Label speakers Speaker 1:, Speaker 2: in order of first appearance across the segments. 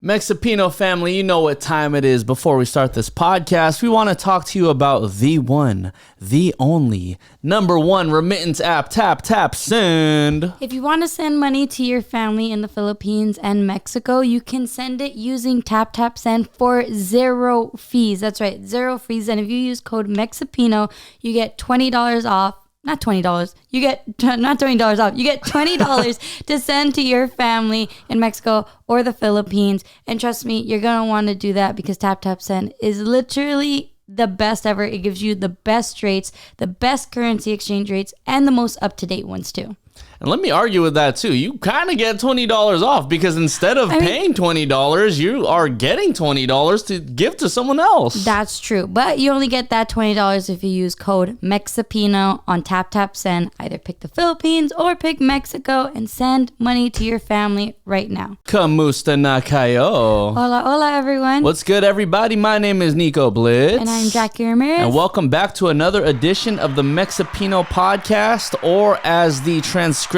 Speaker 1: Mexipino family, you know what time it is. Before we start this podcast, we want to talk to you about the one, the only, #1 remittance app, Tap Send.
Speaker 2: If you want to send money to your family in the Philippines and Mexico, you can send it using Tap Send for 0 fees. That's right, 0 fees. And if you use code Mexipino, you get $20 off. Not $20. You get not $20 off. You get $20 to send to your family in Mexico or the Philippines. And trust me, you're going to want to do that because Tap Send is literally the best ever. It gives you the best rates, the best currency exchange rates, and the most up-to-date ones too.
Speaker 1: And let me argue with that too. You kind of get $20 off because instead of paying $20, you are getting $20 to give to someone else.
Speaker 2: That's true. But you only get that $20 if you use code Mexipino on Tap Send. Either pick the Philippines or pick Mexico and send money to your family right now.
Speaker 1: Kamusta na kayo?
Speaker 2: Hola, everyone.
Speaker 1: What's good, everybody? My name is Nico Blitz.
Speaker 2: And I'm Jackie Ramirez.
Speaker 1: And welcome back to another edition of the Mexipino podcast, or as the transcriptions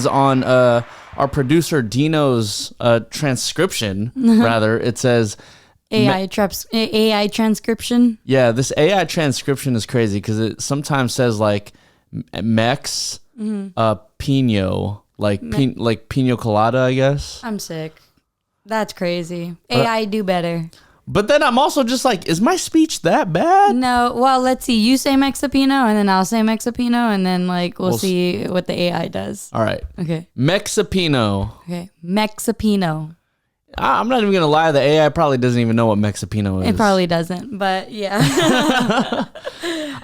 Speaker 1: on our producer Dino's transcription, rather, it says
Speaker 2: AI transcription.
Speaker 1: Yeah, this AI transcription is crazy because it sometimes says like Mex Pino, like Pino Colada, I guess.
Speaker 2: I'm sick. That's crazy. AI do better.
Speaker 1: But then I'm also just like, is my speech that bad?
Speaker 2: No. Well, let's see. You say Mexipino, and then I'll say Mexipino, and then we'll see what the AI does.
Speaker 1: All right.
Speaker 2: Okay.
Speaker 1: Mexipino.
Speaker 2: Okay. Mexipino.
Speaker 1: I'm not even going to lie. The AI probably doesn't even know what Mexipino is.
Speaker 2: It probably doesn't, but yeah.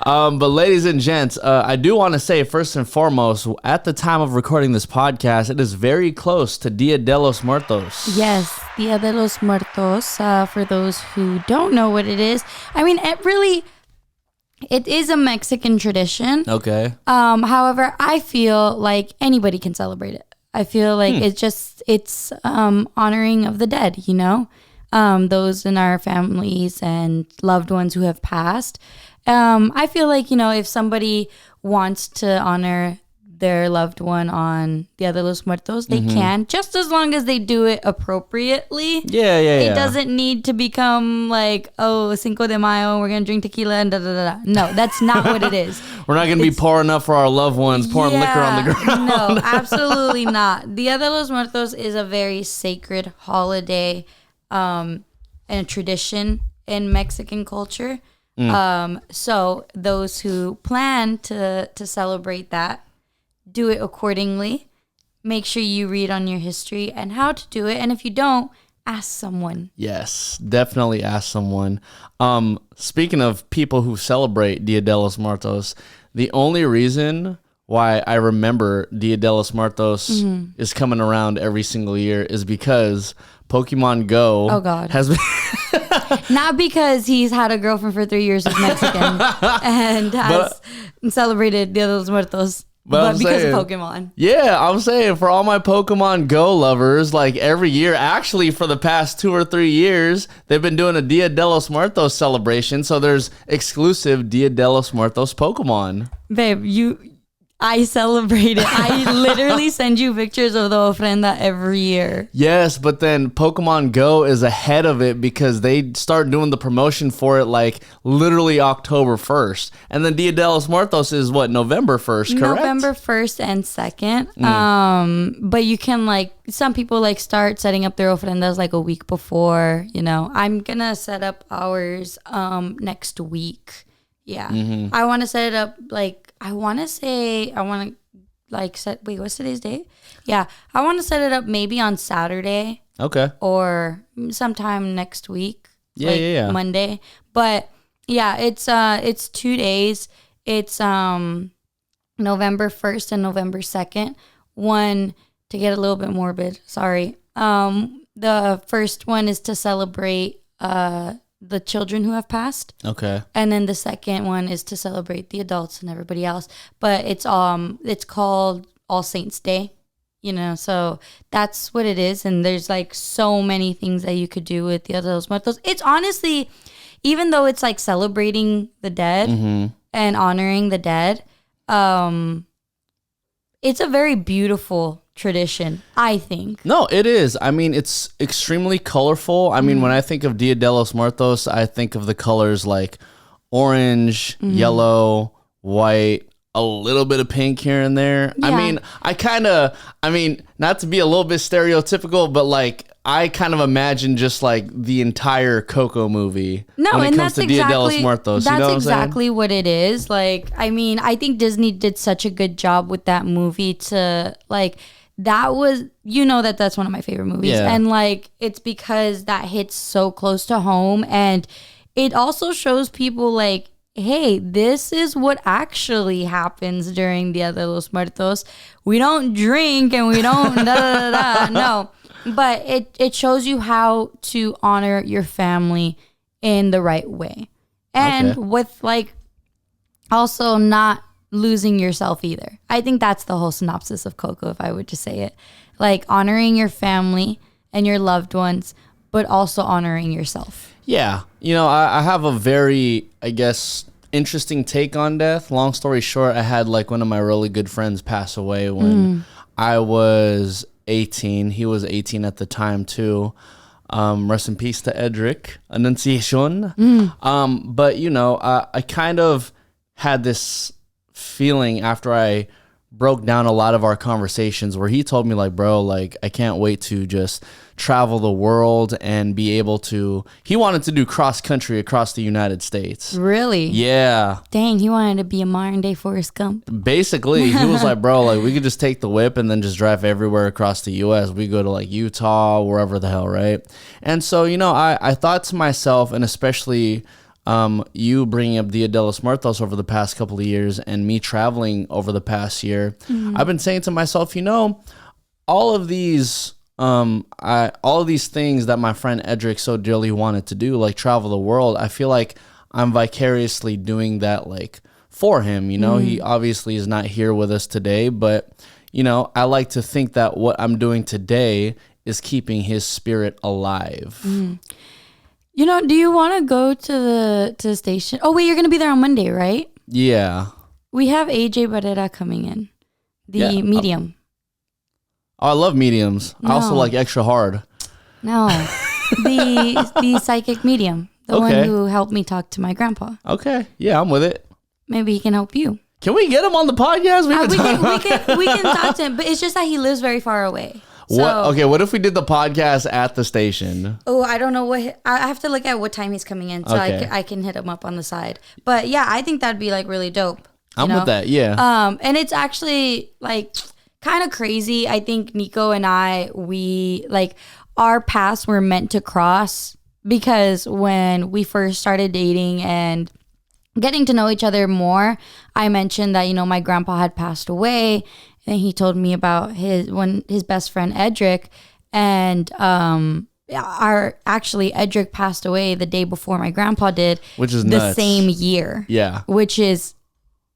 Speaker 1: But ladies and gents, I do want to say first and foremost, at the time of recording this podcast, it is very close to Dia de los Muertos.
Speaker 2: Yes, Dia de los Muertos. For those who don't know what it is, I mean, it is a Mexican tradition.
Speaker 1: Okay.
Speaker 2: However, I feel like anybody can celebrate it. I feel like it's honoring of the dead, you know, those in our families and loved ones who have passed. I feel like, you know, if somebody wants to honor their loved one on Dia de los Muertos, they can, just as long as they do it appropriately.
Speaker 1: Yeah.
Speaker 2: It doesn't need to become like, oh, Cinco de Mayo, we're going to drink tequila and da-da-da-da. No, that's not what it is.
Speaker 1: We're not going to be pouring up for our loved ones, pouring liquor on the ground.
Speaker 2: No, absolutely not. Dia de los Muertos is a very sacred holiday and a tradition in Mexican culture. So those who plan to celebrate that, do it accordingly. Make sure you read on your history and how to do it. And if you don't, ask someone.
Speaker 1: Yes, definitely ask someone. Speaking of people who celebrate Dia de los Muertos, the only reason why I remember Dia de los Muertos is coming around every single year is because Pokemon Go has been...
Speaker 2: Not because he's had a girlfriend for 3 years who's Mexican and has celebrated Dia de los Muertos. But because of Pokemon.
Speaker 1: Yeah, I'm saying for all my Pokemon Go lovers, like every year, actually for the past 2 or 3 years, they've been doing a Dia de los Muertos celebration. So there's exclusive Dia de los Muertos Pokemon.
Speaker 2: Babe, I celebrate it. I literally send you pictures of the ofrenda every year.
Speaker 1: Yes, but then Pokemon Go is ahead of it because they start doing the promotion for it like literally October 1st. And then Dia de los Muertos is what, November 1st, correct?
Speaker 2: November 1st and 2nd. But you can some people start setting up their ofrendas like a week before, you know. I'm going to set up ours next week. Yeah. I want to set it up wait, what's today's date? Yeah. I want to set it up maybe on Saturday.
Speaker 1: Okay.
Speaker 2: Or sometime next week.
Speaker 1: Yeah.
Speaker 2: Monday. But yeah, it's 2 days. It's November 1st and November 2nd. One, to get a little bit morbid, sorry. The first one is to celebrate the children who have passed.
Speaker 1: Okay.
Speaker 2: And then the second one is to celebrate the adults and everybody else. But it's called All Saints Day, you know, so that's what it is. And there's so many things that you could do with Dia de los Muertos. It's honestly, even though it's celebrating the dead and honoring the dead, it's a very beautiful tradition, I think.
Speaker 1: No, it is. I mean, it's extremely colorful. I mean, when I think of Dia de los Muertos, I think of the colors like orange, yellow, white, a little bit of pink here and there.
Speaker 2: Yeah.
Speaker 1: I mean, not to be a little bit stereotypical, but like, I kind of imagine just like the entire Coco movie when it comes to Dia de los Muertos.
Speaker 2: That's
Speaker 1: you know what
Speaker 2: exactly what it is. Like, I mean, I think Disney did such a good job with that movie to like, that was, that's one of my favorite movies.
Speaker 1: Yeah.
Speaker 2: And like, it's because that hits so close to home. And it also shows people like, hey, this is what actually happens during Dia de los Muertos. We don't drink and we don't da da da da. No. But it shows you how to honor your family in the right way. And with like also not losing yourself either. I think that's the whole synopsis of Coco, if I would just say it. Like honoring your family and your loved ones, but also honoring yourself.
Speaker 1: Yeah. I have a very, I guess, interesting take on death. Long story short, I had like one of my really good friends pass away when I was 18. He was 18 at the time too. Rest in peace to Edric Annunciation. But I kind of had this feeling after I broke down a lot of our conversations where he told me like, bro, like I can't wait to just travel the world and be able to, he wanted to do cross country across the United States.
Speaker 2: Really?
Speaker 1: Yeah.
Speaker 2: Dang, he wanted to be a modern day Forrest Gump.
Speaker 1: Basically, he was like, bro, like we could just take the whip and then just drive everywhere across the US. We go to like Utah, wherever the hell, right? And so, I thought to myself, and especially you bringing up Dia de los Muertos over the past couple of years and me traveling over the past year, I've been saying to myself, all of these things that my friend Edric so dearly wanted to do, like travel the world, I feel like I'm vicariously doing that like for him. He obviously is not here with us today, but I like to think that what I'm doing today is keeping his spirit alive.
Speaker 2: Do you want to go to the station? Oh wait, you're gonna be there on Monday, right?
Speaker 1: Yeah.
Speaker 2: We have AJ Barrera coming in, the medium.
Speaker 1: Oh, I love mediums.
Speaker 2: No.
Speaker 1: I also like extra hard.
Speaker 2: No, the psychic medium, the one who helped me talk to my grandpa.
Speaker 1: Okay, yeah, I'm with it.
Speaker 2: Maybe he can help you.
Speaker 1: Can we get him on the podcast?
Speaker 2: We can talk to him, but it's just that he lives very far away.
Speaker 1: What if we did the podcast at the station?
Speaker 2: Oh, I don't know I have to look at what time he's coming in, so I can hit him up on the side. But yeah, I think that'd be like really dope.
Speaker 1: I'm with that, yeah.
Speaker 2: And it's actually like kind of crazy. I think Nico and we like our paths were meant to cross because when we first started dating and getting to know each other more, I mentioned that, my grandpa had passed away. And he told me about his best friend Edric, and Edric passed away the day before my grandpa did,
Speaker 1: which is
Speaker 2: the
Speaker 1: nuts.
Speaker 2: Same year.
Speaker 1: Yeah,
Speaker 2: which is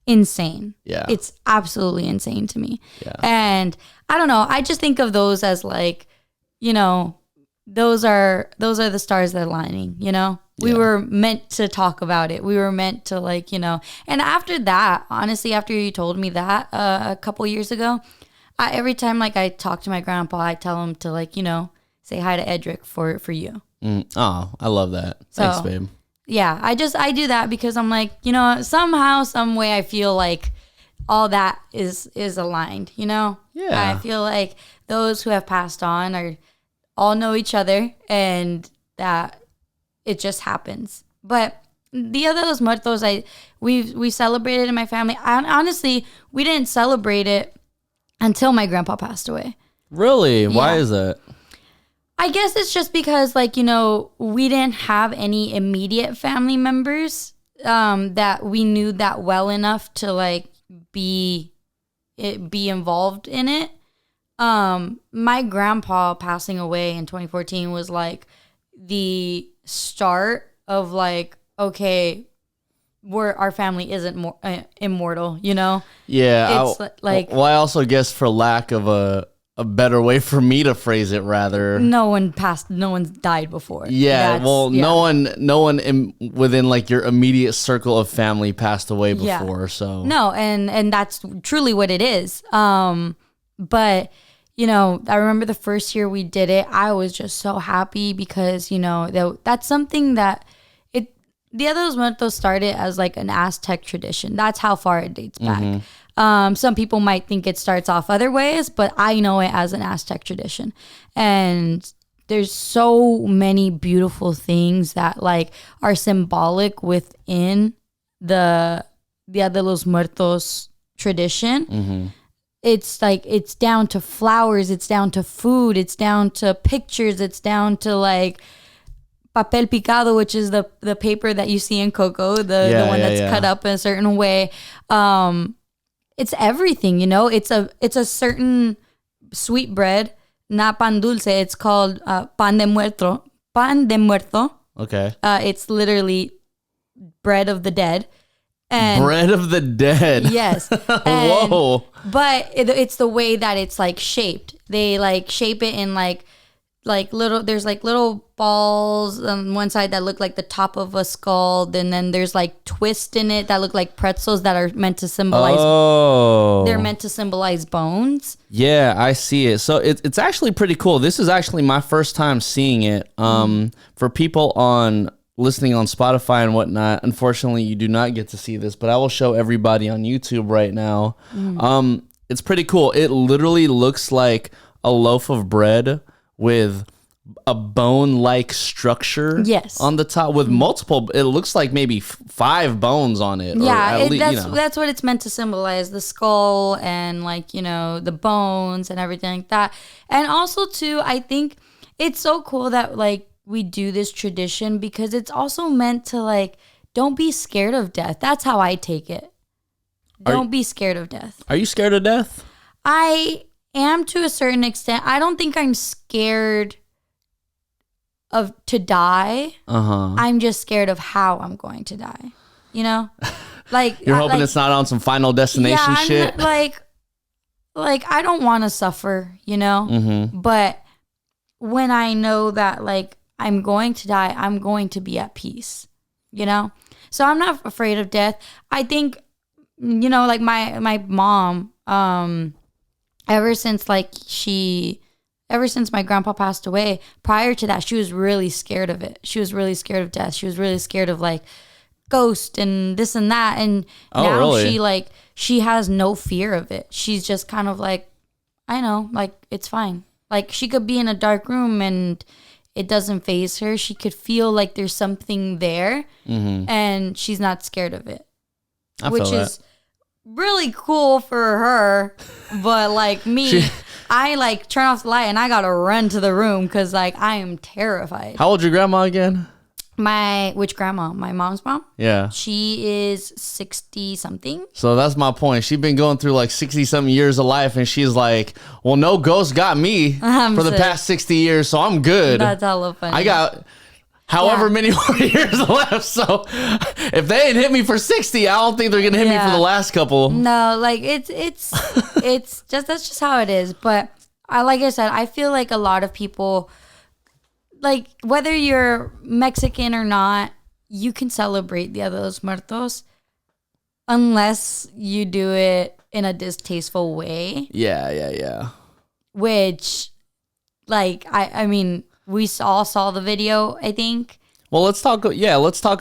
Speaker 2: insane.
Speaker 1: Yeah,
Speaker 2: it's absolutely insane to me.
Speaker 1: Yeah,
Speaker 2: and I don't know. I just think of those as like, those are the stars that are aligning. We were meant to talk about it. We were meant to like, and after that, honestly, after you told me that a couple years ago, every time like I talk to my grandpa, I tell him to like, say hi to Edric for you.
Speaker 1: Oh, I love that. Thanks, babe.
Speaker 2: Yeah, I do that because I'm like, somehow, some way I feel like all that is aligned, Yeah. I feel like those who have passed on all know each other and that it just happens. But Dia de los Muertos, we celebrated in my family. Honestly, we didn't celebrate it until my grandpa passed away.
Speaker 1: Really?
Speaker 2: Yeah.
Speaker 1: Why is that?
Speaker 2: I guess it's just because, like, we didn't have any immediate family members that we knew that well enough to like be involved in it. My grandpa passing away in 2014 was like the start of like, okay, our family isn't more immortal, Yeah,
Speaker 1: it's I also guess for lack of a better way for me to phrase it, rather,
Speaker 2: no one's died before.
Speaker 1: Yeah, no one within like your immediate circle of family passed away before. So no,
Speaker 2: and that's truly what it is. But I remember the first year we did it, I was just so happy because, that's something that Dia de los Muertos started as like an Aztec tradition. That's how far it dates back. Some people might think it starts off other ways, but I know it as an Aztec tradition. And there's so many beautiful things that like are symbolic within the Dia de los Muertos tradition. It's like, it's down to flowers, it's down to food, it's down to pictures, it's down to like papel picado, which is the paper that you see in Coco, the one that's cut up in a certain way. It's everything, it's a certain sweet bread, not pan dulce. It's called pan de muerto.
Speaker 1: Okay.
Speaker 2: It's literally bread of the dead. And
Speaker 1: bread of the dead.
Speaker 2: Yes.
Speaker 1: Whoa.
Speaker 2: But it's the way that it's like shaped. They like shape it in like little, there's like little balls on one side that look like the top of a skull, and then there's like twists in it that look like pretzels that are meant to symbolize. They're meant to symbolize bones.
Speaker 1: Yeah, I see it. So it's actually pretty cool. This is actually my first time seeing it. For people listening on Spotify and whatnot, unfortunately you do not get to see this, but I will show everybody on YouTube right now. It's pretty cool. It literally looks like a loaf of bread with a bone-like structure on the top with multiple, it looks like maybe 5 bones on it.
Speaker 2: Yeah, that's what it's meant to symbolize, the skull and like, the bones and everything like that. And also too, I think it's so cool that like we do this tradition because it's also meant to like, don't be scared of death. That's how I take it. Don't be scared of death.
Speaker 1: Are you scared of death?
Speaker 2: I am to a certain extent. I don't think I'm scared to die. I'm just scared of how I'm going to die. Like
Speaker 1: you're hoping it's not on some Final Destination shit.
Speaker 2: Like I don't want to suffer, But when I know that like I'm going to die, I'm going to be at peace, So I'm not afraid of death. I think, like my mom, ever since my grandpa passed away, prior to that, she was really scared of it. She was really scared of death. She was really scared of like ghost and this and that. And now really? she has no fear of it. She's just kind of like, I know, like it's fine. Like she could be in a dark room and it doesn't faze her. She could feel like there's something there and she's not scared of it, which is really cool for her. But like me, I like turn off the light and I gotta run to the room because like I am terrified.
Speaker 1: How old's your grandma again?
Speaker 2: Which grandma? My mom's mom?
Speaker 1: Yeah.
Speaker 2: She is 60 something.
Speaker 1: So that's my point. She's been going through like 60 something years of life and she's like, well, no ghost got me for the past 60 years, so I'm good.
Speaker 2: That's hella funny.
Speaker 1: I got however many more years left. So if they ain't hit me for 60, I don't think they're gonna hit me for the last couple.
Speaker 2: No, like it's just, that's just how it is. But like I said, I feel like a lot of people, like whether you're Mexican or not, you can celebrate Dia de los Muertos unless you do it in a distasteful way.
Speaker 1: Yeah.
Speaker 2: Which, like, I mean, we all saw the video, I think.
Speaker 1: Well, let's talk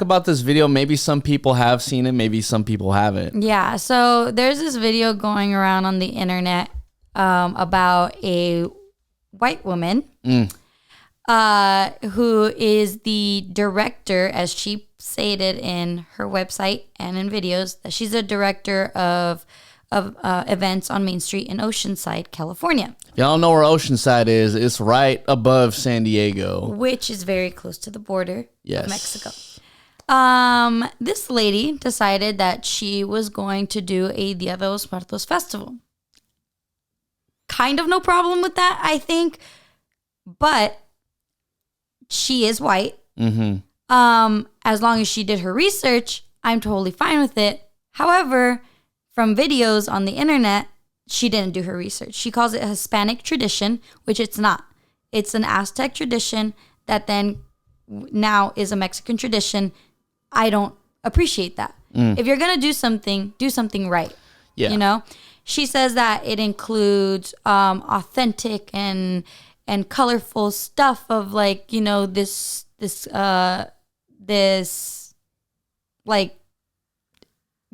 Speaker 1: about this video. Maybe some people have seen it. Maybe some people haven't.
Speaker 2: Yeah. So there's this video going around on the internet about a white woman who is the director, as she stated in her website and in videos, that she's a director of events on Main Street in Oceanside, California.
Speaker 1: Y'all know where Oceanside is. It's right above San Diego,
Speaker 2: which is very close to the border of Mexico. This lady decided that she was going to do a Dia de los Muertos festival. Kind of no problem with that, I think, but she is white. As long as she did her research, I'm totally fine with it. However, from videos on the internet, she didn't do her research. She calls it a Hispanic tradition, which it's not. It's an Aztec tradition that then now is a Mexican tradition. I don't appreciate that. If you're going to do something right. Yeah. she says that it includes authentic and colorful stuff of like, you know, this like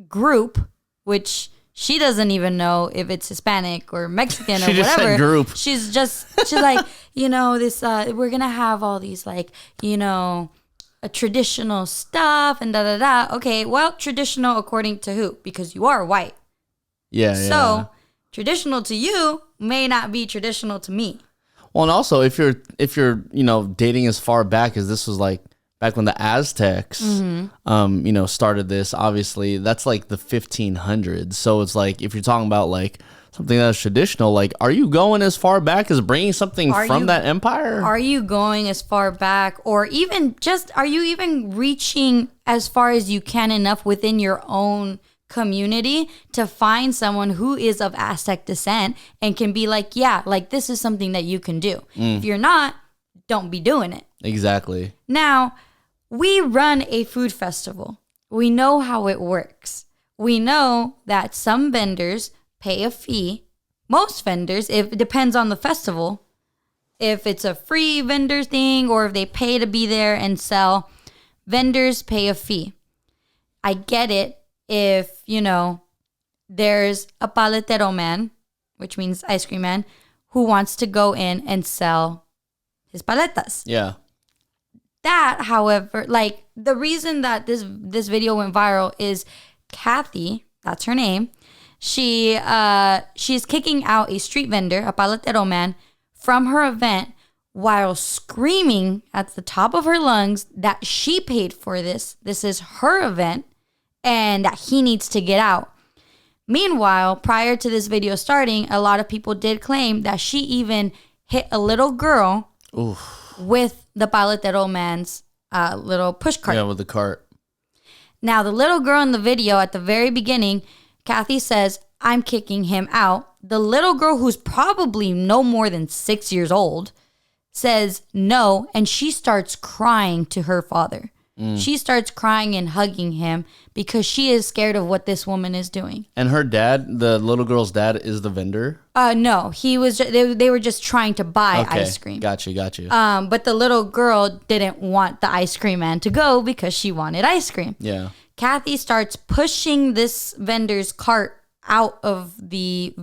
Speaker 2: group, which she doesn't even know if it's Hispanic or Mexican or
Speaker 1: she just
Speaker 2: whatever.
Speaker 1: Said group.
Speaker 2: She's like, you know, this we're gonna have all these like, you know, a traditional stuff and da da da. Okay, well, traditional according to who? Because you are white.
Speaker 1: Yeah.
Speaker 2: So traditional to you may not be traditional to me.
Speaker 1: Well, and also if you're you know, dating as far back as this was like back when the Aztecs you know, started this, obviously that's like the 1500s. So it's like if you're talking about like something that's traditional, like are you going as far back as bringing something from that empire?
Speaker 2: Are you going as far back, or even just are you even reaching as far as you can enough within your own community to find someone who is of Aztec descent and can be like, yeah, like this is something that you can do. If you're not, don't be doing it.
Speaker 1: Exactly.
Speaker 2: Now, we run a food festival. We know how it works. We know that some vendors pay a fee. Most vendors, if it depends on the festival, if it's a free vendor thing or if they pay to be there and sell, vendors pay a fee. I get it if, you know, there's a paletero man, which means ice cream man, who wants to go in and sell his paletas.
Speaker 1: Yeah.
Speaker 2: That, however, like the reason that this video went viral is Kathy, that's her name. She's kicking out a street vendor, a paletero man, from her event while screaming at the top of her lungs that she paid for this. This is her event and that he needs to get out. Meanwhile, prior to this video starting, a lot of people did claim that she even hit a little girl with the paletero man's little push cart.
Speaker 1: Yeah, with the cart.
Speaker 2: Now, the little girl in the video at the very beginning, Kathy says, I'm kicking him out. The little girl, who's probably no more than 6 years old, says no, and she starts crying to her father. She starts crying and hugging him because she is scared of what this woman is doing.
Speaker 1: And her dad, the little girl's dad, is the vendor?
Speaker 2: No, he was. They were just trying to buy ice cream.
Speaker 1: Got you.
Speaker 2: But the little girl didn't want the ice cream man to go because she wanted ice cream.
Speaker 1: Yeah.
Speaker 2: Kathy starts pushing this vendor's cart out of the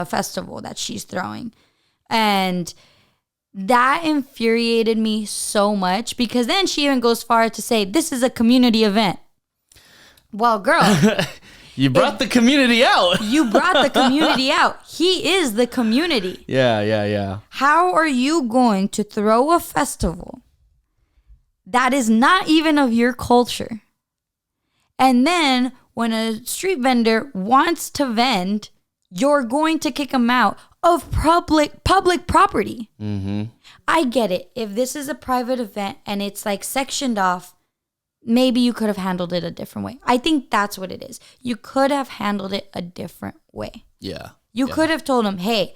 Speaker 2: festival that she's throwing, and that infuriated me so much because then she even goes far to say this is a community event. Well, girl,
Speaker 1: you brought the community out.
Speaker 2: You brought the community out. He is the community.
Speaker 1: Yeah.
Speaker 2: How are you going to throw a festival that is not even of your culture? And then when a street vendor wants to vend, you're going to kick him out of public property. Mm-hmm. I get it. If this is a private event and it's like sectioned off, maybe you could have handled it a different way. I think that's what it is. You could have handled it a different way.
Speaker 1: Yeah.
Speaker 2: You could have told him, hey,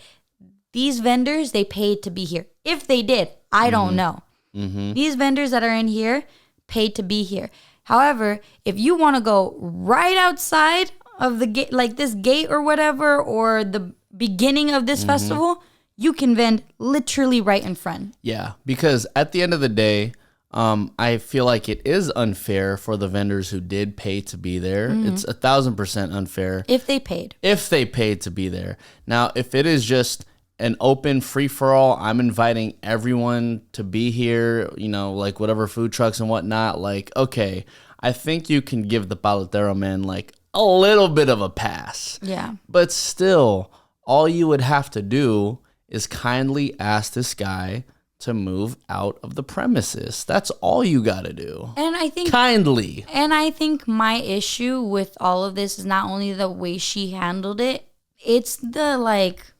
Speaker 2: these vendors, they paid to be here. If they did, I don't know. Mm-hmm. These vendors that are in here paid to be here. However, if you want to go right outside of the gate, like this gate or whatever, or the beginning of this festival, you can vend literally right in front.
Speaker 1: Yeah, because at the end of the day, I feel like it is unfair for the vendors who did pay to be there. It's 1,000% unfair.
Speaker 2: If they paid.
Speaker 1: If they paid to be there. Now, if it is just an open free-for-all, I'm inviting everyone to be here, you know, like whatever food trucks and whatnot, like, okay, I think you can give the paletero man like a little bit of a pass.
Speaker 2: Yeah.
Speaker 1: But still, all you would have to do is kindly ask this guy to move out of the premises. That's all you got to do.
Speaker 2: And I think
Speaker 1: kindly.
Speaker 2: And I think my issue with all of this is not only the way she handled it, it's the like,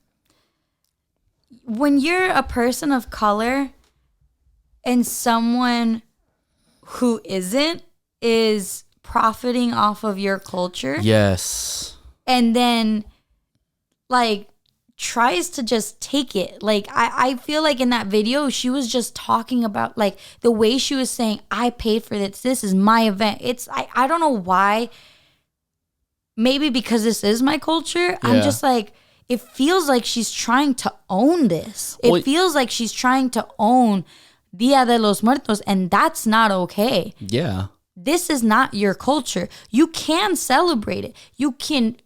Speaker 2: when you're a person of color and someone who isn't is profiting off of your culture.
Speaker 1: Yes.
Speaker 2: And then like tries to just take it. Like I feel like in that video, she was just talking about like the way she was saying, I paid for this. This is my event. It's I don't know why maybe because this is my culture, I'm just like, it feels like she's trying to own this. It feels like she's trying to own Dia de los Muertos, and that's not okay.
Speaker 1: Yeah.
Speaker 2: This is not your culture. You can celebrate it. You can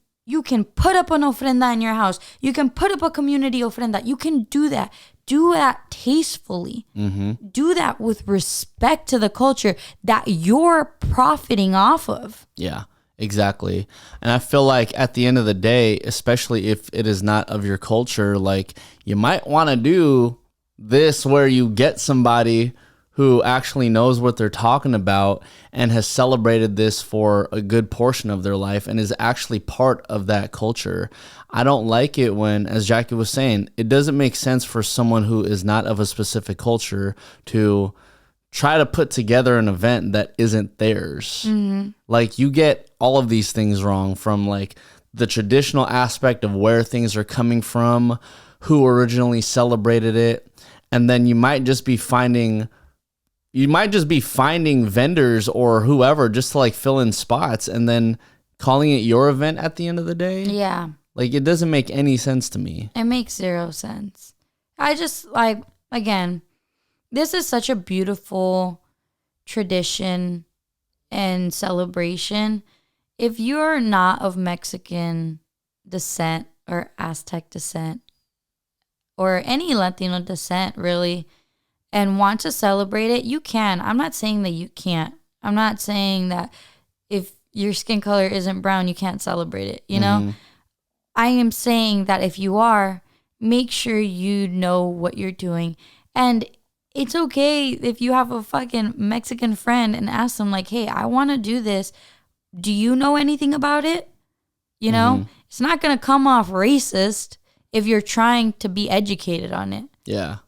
Speaker 2: put up an ofrenda in your house. You can put up a community ofrenda. You can do that. Do that tastefully. Mm-hmm. Do that with respect to the culture that you're profiting off of.
Speaker 1: Yeah, exactly. And I feel like at the end of the day, especially if it is not of your culture, like you might want to do this where you get somebody who actually knows what they're talking about and has celebrated this for a good portion of their life and is actually part of that culture. I don't like it when, as Jackie was saying, it doesn't make sense for someone who is not of a specific culture to try to put together an event that isn't theirs. Mm-hmm. Like, you get all of these things wrong, from like the traditional aspect of where things are coming from, who originally celebrated it, and then you might just be finding vendors or whoever just to like fill in spots and then calling it your event at the end of the day.
Speaker 2: Yeah.
Speaker 1: Like, it doesn't make any sense to me.
Speaker 2: It makes zero sense. I just, like, again, this is such a beautiful tradition and celebration. If you're not of Mexican descent or Aztec descent or any Latino descent, really, and want to celebrate it, you can. I'm not saying that you can't. I'm not saying that if your skin color isn't brown, you can't celebrate it, you know? I am saying that if you are, make sure you know what you're doing. And it's okay if you have a fucking Mexican friend and ask them, like, hey, I want to do this. Do you know anything about it? You know? It's not going to come off racist if you're trying to be educated on it.
Speaker 1: Yeah.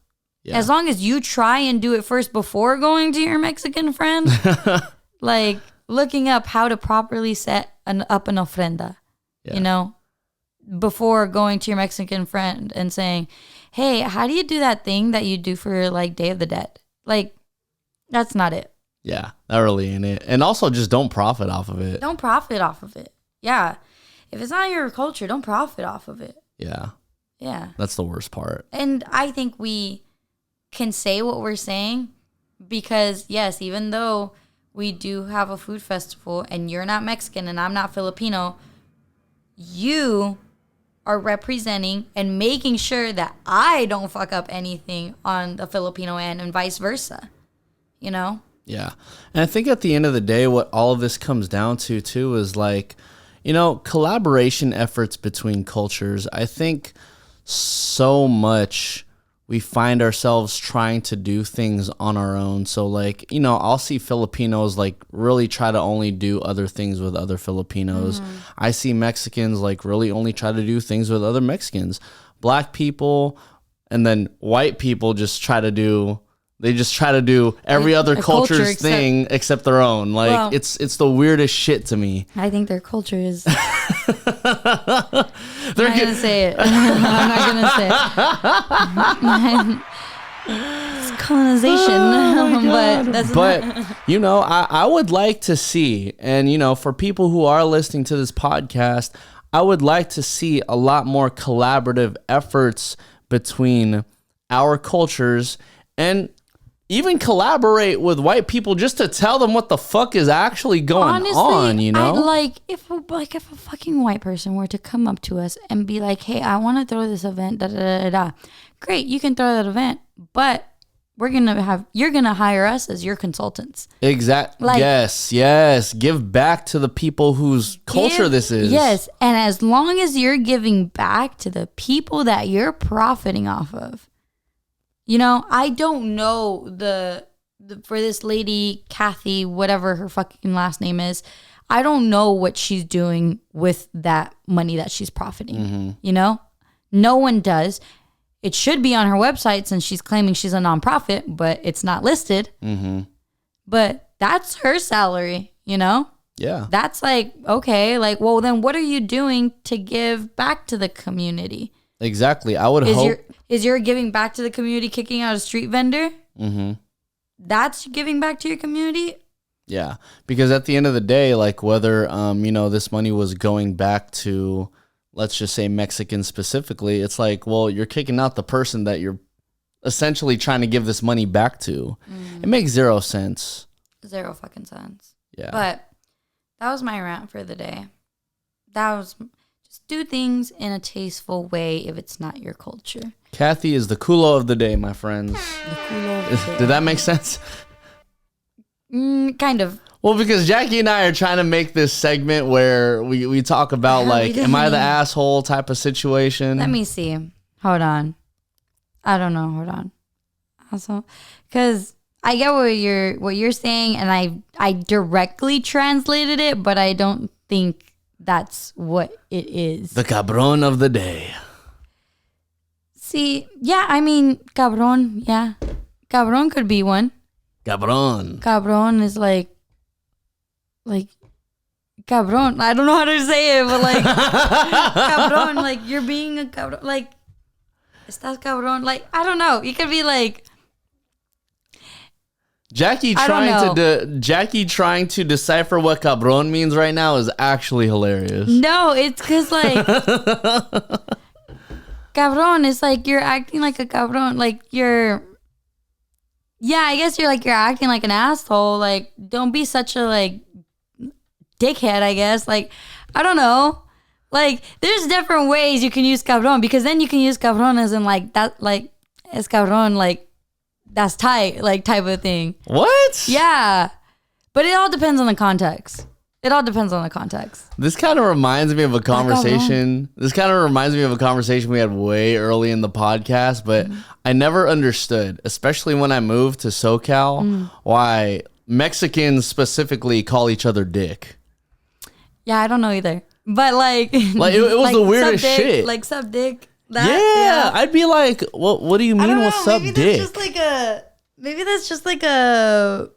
Speaker 1: Yeah.
Speaker 2: As long as you try and do it first before going to your Mexican friend, like looking up how to properly set up an ofrenda, you know, before going to your Mexican friend and saying, hey, how do you do that thing that you do for like Day of the Dead? Like, that's not it.
Speaker 1: Yeah, that really ain't it. And also just don't profit off of it.
Speaker 2: Don't profit off of it. Yeah. If it's not your culture, don't profit off of it.
Speaker 1: Yeah.
Speaker 2: Yeah.
Speaker 1: That's the worst part.
Speaker 2: And I think we can say what we're saying because, yes, even though we do have a food festival and you're not Mexican and I'm not Filipino, you are representing and making sure that I don't fuck up anything on the Filipino end and vice versa, you know?
Speaker 1: Yeah. And I think at the end of the day, what all of this comes down to too is like, you know, collaboration efforts between cultures. I think so much we find ourselves trying to do things on our own. So like, you know, I'll see Filipinos like really try to only do other things with other Filipinos. I see Mexicans like really only try to do things with other Mexicans. Black people and then white people just try to do every other culture's thing except their own. Like, well, it's the weirdest shit to me.
Speaker 2: I think their culture is... I'm not going to say it. I'm not going to say it. It's colonization.
Speaker 1: Oh, but you know, I would like to see, and you know, for people who are listening to this podcast, I would like to see a lot more collaborative efforts between our cultures and even collaborate with white people just to tell them what the fuck is actually going on, you know?
Speaker 2: If a fucking white person were to come up to us and be like, hey, I want to throw this event, da da da da. Great, you can throw that event, but you're gonna hire us as your consultants.
Speaker 1: Exactly. Like, yes. Give back to the people whose culture this is.
Speaker 2: Yes, and as long as you're giving back to the people that you're profiting off of. You know, I don't know for this lady, Kathy, whatever her fucking last name is, I don't know what she's doing with that money that she's profiting. You know, no one does. It should be on her website since she's claiming she's a nonprofit, but it's not listed. But that's her salary, you know?
Speaker 1: Yeah.
Speaker 2: That's like, okay, like, well, then what are you doing to give back to the community?
Speaker 1: Exactly. I would hope.
Speaker 2: Is your giving back to the community kicking out a street vendor? That's giving back to your community?
Speaker 1: Yeah, because at the end of the day, like whether this money was going back to, let's just say Mexicans specifically, it's like, well, you're kicking out the person that you're essentially trying to give this money back to. It makes zero sense.
Speaker 2: Zero fucking sense.
Speaker 1: Yeah.
Speaker 2: But that was my rant for the day. That was just do things in a tasteful way if it's not your culture.
Speaker 1: Kathy is the culo of the day, my friends.
Speaker 2: The culo of the day.
Speaker 1: Did that make sense?
Speaker 2: Kind of.
Speaker 1: Well, because Jackie and I are trying to make this segment where we talk about like, am I the asshole type of situation?
Speaker 2: Let me see. Hold on. I don't know. Hold on. Also, because I get what you're saying, and I directly translated it, but I don't think that's what it is.
Speaker 1: The cabron of the day.
Speaker 2: See, yeah, I mean, cabron, yeah. Cabron could be one.
Speaker 1: Cabron.
Speaker 2: Cabron is like cabron. I don't know how to say it, but like cabron, like you're being a cabron, like estás cabron. Like I don't know. You could be like
Speaker 1: Jackie trying to decipher what cabron means right now is actually hilarious.
Speaker 2: No, it's because like cabron is like you're acting like a cabron, like you're. Yeah, I guess you're acting like an asshole. Like, don't be such a like dickhead, I guess. Like, I don't know. Like, there's different ways you can use cabron, because then you can use cabron as in like that, like es cabron, like that's tight, like type of thing.
Speaker 1: What?
Speaker 2: Yeah, but it all depends on the context. It all depends on the context.
Speaker 1: This kind of reminds me of a conversation. This kind of reminds me of a conversation we had way early in the podcast, but I never understood, especially when I moved to SoCal, why Mexicans specifically call each other dick.
Speaker 2: Yeah, I don't know either. But like
Speaker 1: it was like, the weirdest shit.
Speaker 2: Like sup dick.
Speaker 1: Yeah, I'd be like, what do you mean what's up, dick?
Speaker 2: Maybe that's just like a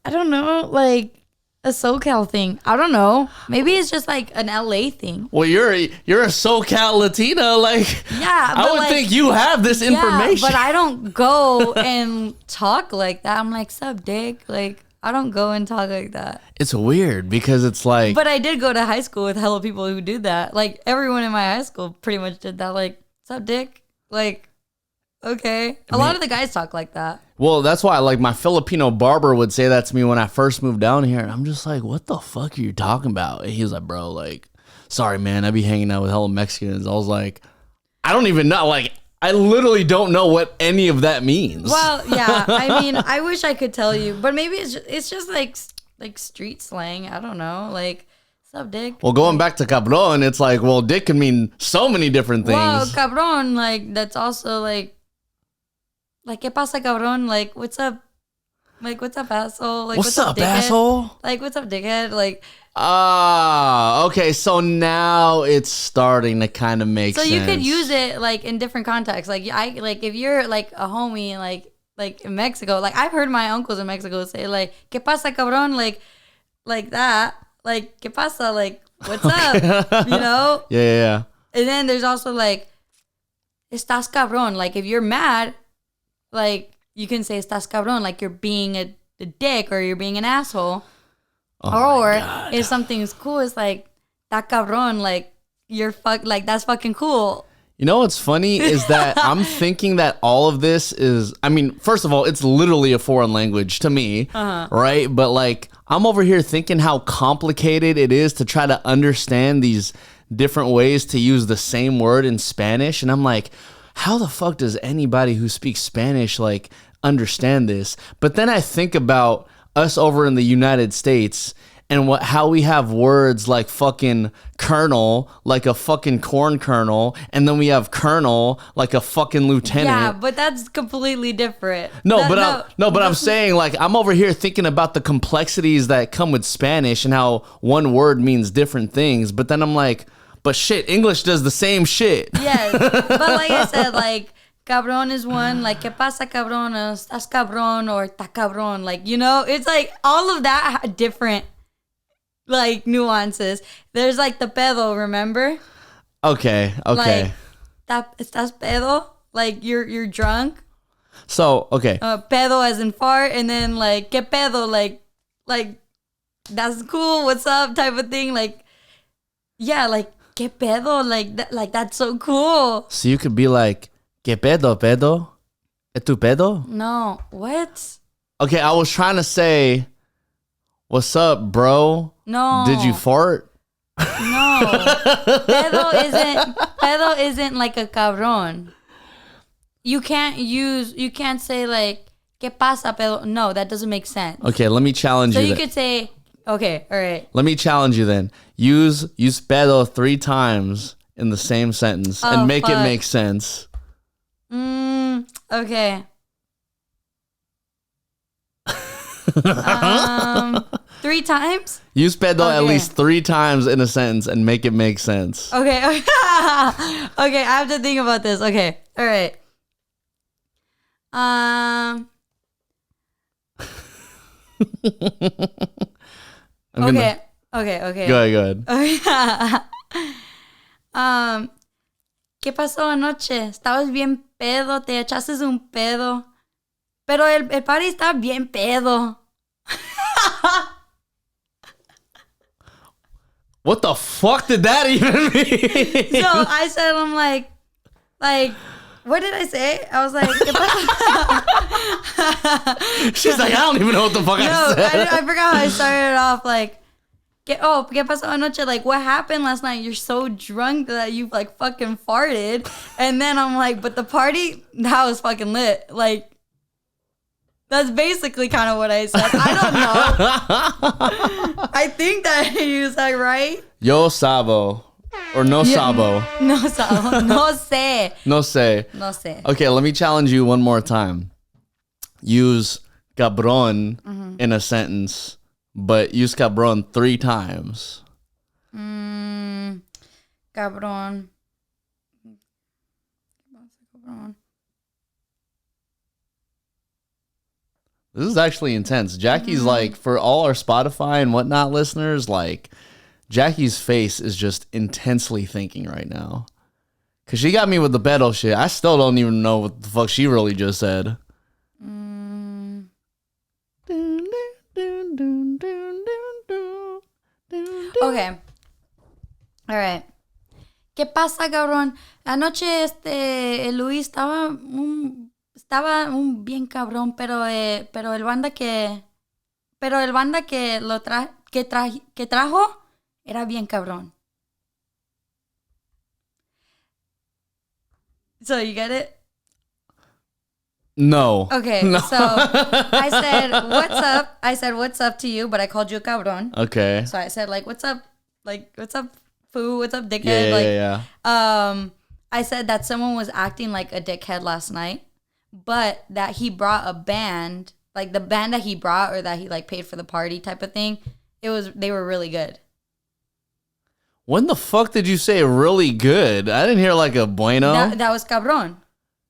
Speaker 2: I don't know, like a SoCal thing. I don't know. Maybe it's just like an LA thing.
Speaker 1: Well, you're a SoCal Latina, like
Speaker 2: yeah.
Speaker 1: I would think you have this information.
Speaker 2: But I don't go and talk like that. I'm like, sup dick? Like I don't go and talk like that.
Speaker 1: It's weird because it's like.
Speaker 2: But I did go to high school with hella people who do that. Like everyone in my high school pretty much did that. Like, sup dick? Like, okay. A lot of the guys talk like that.
Speaker 1: Well, that's why like my Filipino barber would say that to me when I first moved down here. I'm just like, what the fuck are you talking about? And he was like, bro, like, sorry, man. I be hanging out with hella Mexicans. I was like, I don't even know. Like, I literally don't know what any of that means.
Speaker 2: Well, yeah. I mean, I wish I could tell you, but maybe it's just like street slang. I don't know. Like, sup, dick?
Speaker 1: Well, going back to cabron, it's like, well, dick can mean so many different things.
Speaker 2: Well, cabron, like, that's also like, ¿qué pasa, cabrón? Like, what's up? Like, what's up, asshole? Like,
Speaker 1: what's up, asshole?
Speaker 2: Like, what's up, dickhead? Like,
Speaker 1: okay. So now it's starting to kind of make sense.
Speaker 2: So you could use it like in different contexts. Like, if you're like a homie, like in Mexico, like I've heard my uncles in Mexico say like, ¿qué pasa, cabrón? Like that. Like, ¿qué pasa? Like, what's up? You know?
Speaker 1: Yeah.
Speaker 2: And then there's also like, estás cabrón. Like, if you're mad, like, you can say estás cabrón, like you're being a dick or you're being an asshole. Or if something's cool, it's like, that cabrón, like, like, that's fucking cool.
Speaker 1: You know what's funny is that I'm thinking that all of this is, I mean, first of all, it's literally a foreign language to me, right? But like, I'm over here thinking how complicated it is to try to understand these different ways to use the same word in Spanish. And I'm like, how the fuck does anybody who speaks Spanish like understand this? But then I think about us over in the United States and how we have words like fucking kernel, like a fucking corn kernel, and then we have colonel, like a fucking lieutenant.
Speaker 2: Yeah, but that's completely different.
Speaker 1: But I'm saying, like, I'm over here thinking about the complexities that come with Spanish and how one word means different things. But then I'm like, but shit, English does the same shit.
Speaker 2: Yes, but like I said, like, cabrón is one, like, ¿qué pasa, cabrón? Estás cabrón or ta cabrón. Like, you know, it's like all of that different, like, nuances. There's like the pedo, remember?
Speaker 1: Okay.
Speaker 2: Like, estás pedo? Like, you're drunk.
Speaker 1: So, okay.
Speaker 2: Pedo as in fart, and then like, ¿qué pedo? Like, like, that's cool, what's up type of thing. Like, yeah, like, ¿qué pedo? Like that's so cool.
Speaker 1: So you could be like, ¿Qué pedo, pedo? ¿Es tu pedo?
Speaker 2: No, what?
Speaker 1: Okay, I was trying to say, what's up, bro?
Speaker 2: No.
Speaker 1: Did you fart?
Speaker 2: No. Pedo isn't like a cabrón. You can't say like, ¿Qué pasa, pedo? No, that doesn't make sense.
Speaker 1: Okay, let me challenge
Speaker 2: So
Speaker 1: you.
Speaker 2: you could say, okay, all right.
Speaker 1: Let me challenge you then. Use pedo 3 times in the same sentence and make it make sense.
Speaker 2: Okay. 3 times?
Speaker 1: Use pedo at least 3 times in a sentence and make it make sense.
Speaker 2: Okay. Okay, I have to think about this. Okay. All right. Okay.
Speaker 1: Go ahead.
Speaker 2: ¿Qué pasó anoche? Estabas bien pedo, te echaste un pedo. Pero el party está bien pedo.
Speaker 1: What the fuck did that even mean?
Speaker 2: So I said, I'm like, what did I say? I was like, ¿Qué pasó?
Speaker 1: She's like, I don't even know what the fuck I said.
Speaker 2: I forgot how I started off. Like, ¿Qué pasó anoche? Like, what happened last night? You're so drunk that you like fucking farted. And then I'm like, but the party, that was fucking lit. Like, that's basically kind of what I said. I don't know. I think that you said right.
Speaker 1: Yo sabo. Or no sabo.
Speaker 2: No sabo. No sé.
Speaker 1: No sé.
Speaker 2: No sé.
Speaker 1: Okay, let me challenge you one more time. Use cabrón in a sentence, but use cabrón 3 times.
Speaker 2: Cabrón.
Speaker 1: This is actually intense. Jackie's like, for all our Spotify and whatnot listeners, like, Jackie's face is just intensely thinking right now. Because she got me with the pedo shit. I still don't even know what the fuck she really just said.
Speaker 2: Okay. All right. ¿Qué pasa, cabrón? Anoche el Luis estaba un bien cabrón, pero el banda que trajo era bien cabrón. So you get it?
Speaker 1: No.
Speaker 2: Okay.
Speaker 1: No.
Speaker 2: So I said, "What's up?" I said, "What's up" to you, but I called you a cabrón.
Speaker 1: Okay.
Speaker 2: So I said, like, "What's up?" Like, "What's up, foo? What's up, dickhead?"
Speaker 1: Yeah.
Speaker 2: I said that someone was acting like a dickhead last night, but that he brought a band, like the band that he brought or that he like paid for the party type of thing. They were really good.
Speaker 1: When the fuck did you say really good? I didn't hear like a bueno.
Speaker 2: That was cabrón.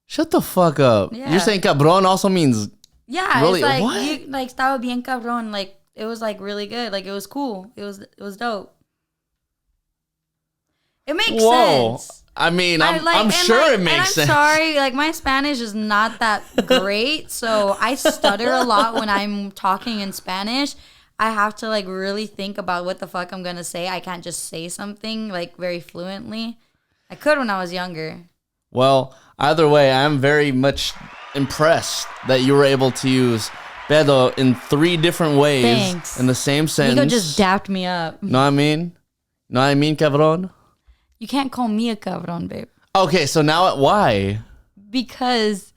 Speaker 1: Shut the fuck up.
Speaker 2: Yeah.
Speaker 1: You're saying cabrón also means
Speaker 2: Yeah,
Speaker 1: really?
Speaker 2: it's like
Speaker 1: What?
Speaker 2: you like estaba bien cabrón. Like it was like really good. Like it was cool. It was dope. It makes sense.
Speaker 1: I mean, I'm sure it makes sense.
Speaker 2: I'm sorry, like my Spanish is not that great, so I stutter a lot when I'm talking in Spanish. I have to like really think about what the fuck I'm gonna say. I can't just say something like very fluently. I could when I was younger.
Speaker 1: Well, either way, I'm very much impressed that you were able to use pedo in 3 different ways.
Speaker 2: Thanks.
Speaker 1: In the same sentence.
Speaker 2: Nico just dapped me up.
Speaker 1: Know what I mean? Know what I mean, cabrón?
Speaker 2: You can't call me a cabrón, babe.
Speaker 1: Okay, so now why?
Speaker 2: Because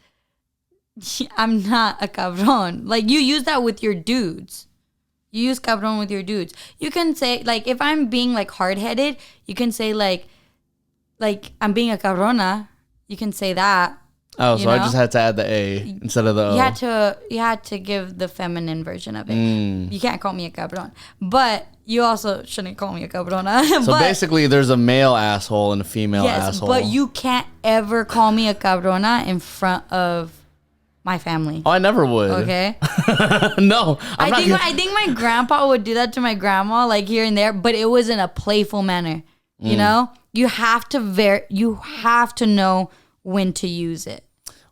Speaker 2: I'm not a cabrón. Like you use that with your dudes. You use cabrón with your dudes. You can say like if I'm being like hard-headed, you can say like I'm being a cabrona. You can say that.
Speaker 1: Oh, so I just had to add the A instead of the O.
Speaker 2: You had to give the feminine version of it. You can't call me a cabrón. But you also shouldn't call me a cabrona.
Speaker 1: So basically there's a male asshole and a female asshole.
Speaker 2: But you can't ever call me a cabrona in front of my family.
Speaker 1: Oh, I never would.
Speaker 2: Okay.
Speaker 1: No.
Speaker 2: I think my grandpa would do that to my grandma like here and there, but it was in a playful manner. You know? You have to know when to use it.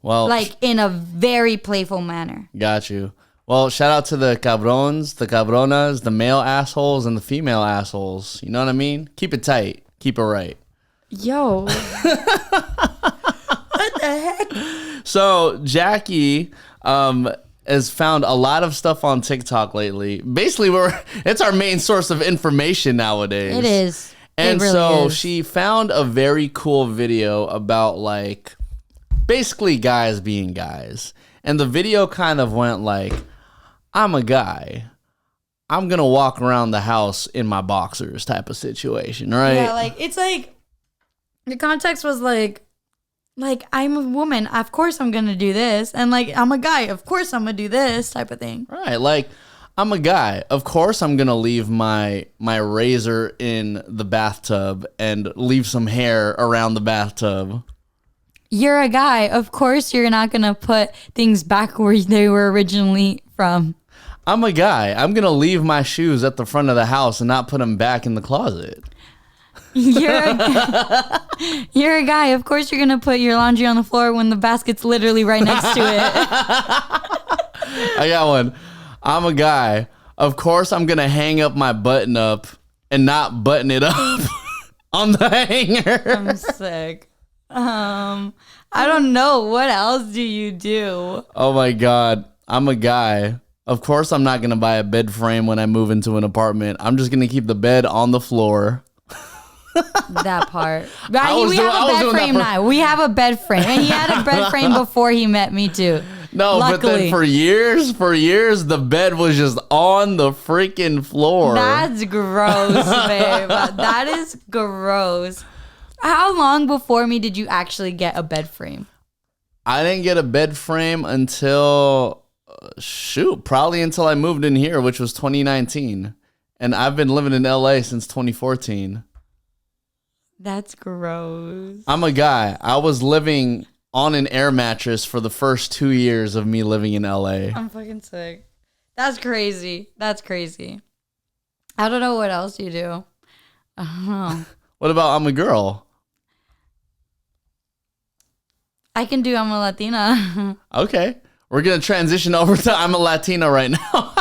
Speaker 1: Well,
Speaker 2: like in a very playful manner.
Speaker 1: Got you. Well, shout out to the cabrons, the cabronas, the male assholes, and the female assholes. You know what I mean? Keep it tight. Keep it right.
Speaker 2: Yo. What the heck?
Speaker 1: So Jackie has found a lot of stuff on TikTok lately. Basically, it's our main source of information nowadays.
Speaker 2: It is.
Speaker 1: And
Speaker 2: it really
Speaker 1: so
Speaker 2: is.
Speaker 1: she found a very cool video about like basically guys being guys. And the video kind of went like, I'm a guy. I'm going to walk around the house in my boxers type of situation, right?
Speaker 2: Yeah, like, it's like, the context was like, I'm a woman. Of course I'm going to do this. And like, I'm a guy. Of course I'm going to do this type of thing.
Speaker 1: Right. Like, I'm a guy. Of course I'm going to leave my razor in the bathtub and leave some hair around the bathtub.
Speaker 2: You're a guy. Of course you're not going to put things back where they were originally from.
Speaker 1: I'm a guy. I'm going to leave my shoes at the front of the house and not put them back in the closet.
Speaker 2: You're a guy. Of course you're going to put your laundry on the floor when the basket's literally right next to it.
Speaker 1: I got one. I'm a guy. Of course I'm going to hang up my button up and not button it up on the hanger.
Speaker 2: I'm sick. I don't know. What else do you do?
Speaker 1: Oh my God. I'm a guy. Of course I'm not going to buy a bed frame when I move into an apartment. I'm just going to keep the bed on the floor.
Speaker 2: That part. We have a bed frame now. We have a bed frame. And he had a bed frame before he met me too.
Speaker 1: No, luckily. But then for years, the bed was just on the freaking floor.
Speaker 2: That's gross, babe. That is gross. How long before me did you actually get a bed frame?
Speaker 1: I didn't get a bed frame until, probably until I moved in here, which was 2019. And I've been living in LA since 2014.
Speaker 2: That's gross.
Speaker 1: I'm a guy. I was living on an air mattress for the first 2 years of me living in LA.
Speaker 2: I'm fucking sick. That's crazy. That's crazy. I don't know what else you do. I don't know.
Speaker 1: What about I'm a girl?
Speaker 2: I can do I'm a Latina.
Speaker 1: Okay. We're going to transition over to I'm a Latina right now.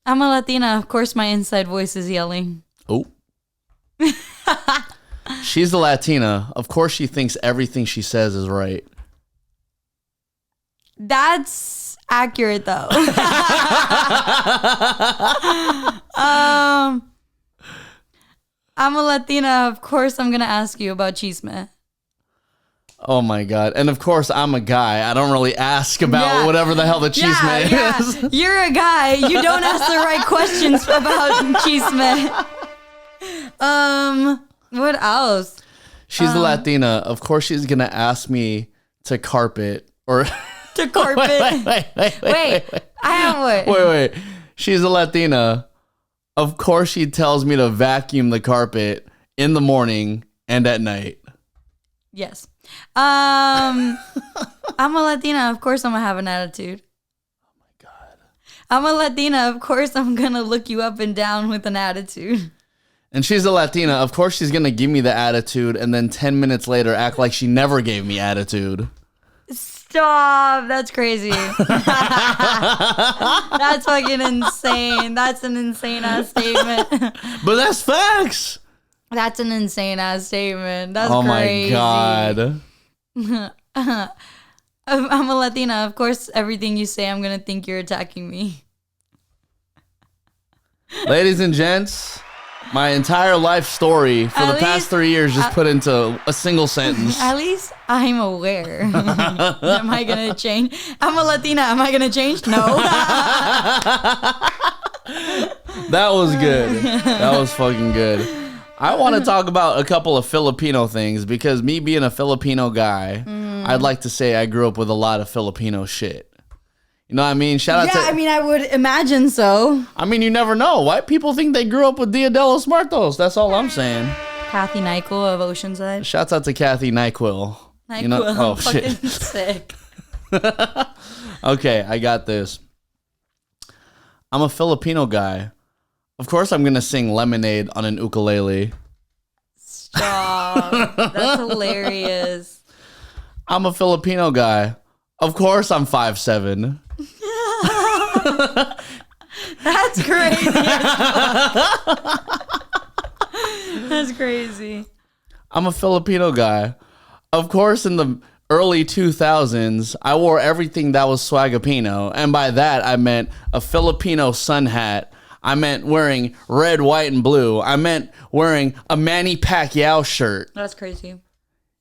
Speaker 2: I'm a Latina. Of course, my inside voice is yelling.
Speaker 1: Oh. She's a Latina. Of course, she thinks everything she says is right.
Speaker 2: That's accurate, though. I'm a Latina. Of course, I'm going to ask you about chisme.
Speaker 1: Oh, my God. And, of course, I'm a guy. I don't really ask about whatever the hell the chisme is.
Speaker 2: You're a guy. You don't ask the right questions about chisme. What else?
Speaker 1: She's a Latina. Of course, she's going to ask me to carpet or...
Speaker 2: To carpet? Wait. I have one.
Speaker 1: Wait. She's a Latina. Of course, she tells me to vacuum the carpet in the morning and at night.
Speaker 2: Yes. I'm a Latina. Of course, I'm going to have an attitude.
Speaker 1: Oh, my God.
Speaker 2: I'm a Latina. Of course, I'm going to look you up and down with an attitude.
Speaker 1: And she's a Latina. Of course, she's going to give me the attitude and then 10 minutes later act like she never gave me attitude.
Speaker 2: Stop. That's crazy. That's fucking insane. That's an insane ass statement.
Speaker 1: But that's facts.
Speaker 2: That's an insane ass statement. That's
Speaker 1: My
Speaker 2: crazy.
Speaker 1: God.
Speaker 2: I'm a Latina. Of course, everything you say, I'm going to think you're attacking me.
Speaker 1: Ladies and gents, my entire life story for the past 3 years just put into a single sentence.
Speaker 2: At least I'm aware. Am I going to change? I'm a Latina. Am I going to change? No.
Speaker 1: That was good. That was fucking good. I want to talk about a couple of Filipino things because me being a Filipino guy, I'd like to say I grew up with a lot of Filipino shit. You know what I mean? Shout out to...
Speaker 2: I mean, I would imagine so.
Speaker 1: I mean, you never know. White people think they grew up with Dia de los Muertos. That's all I'm saying.
Speaker 2: Kathy Nyquil of Oceanside.
Speaker 1: Shouts out to Kathy Nyquil.
Speaker 2: Nyquil.
Speaker 1: You know? Oh, shit.
Speaker 2: Sick.
Speaker 1: Okay, I got this. I'm a Filipino guy. Of course, I'm going to sing Lemonade on an ukulele.
Speaker 2: Stop. That's hilarious.
Speaker 1: I'm a Filipino guy. Of course, I'm 5'7".
Speaker 2: That's crazy. That's crazy.
Speaker 1: I'm a Filipino guy. Of course, in the early 2000s, I wore everything that was swagapino. And by that, I meant a Filipino sun hat. I meant wearing red, white, and blue. I meant wearing a Manny Pacquiao shirt.
Speaker 2: That's crazy.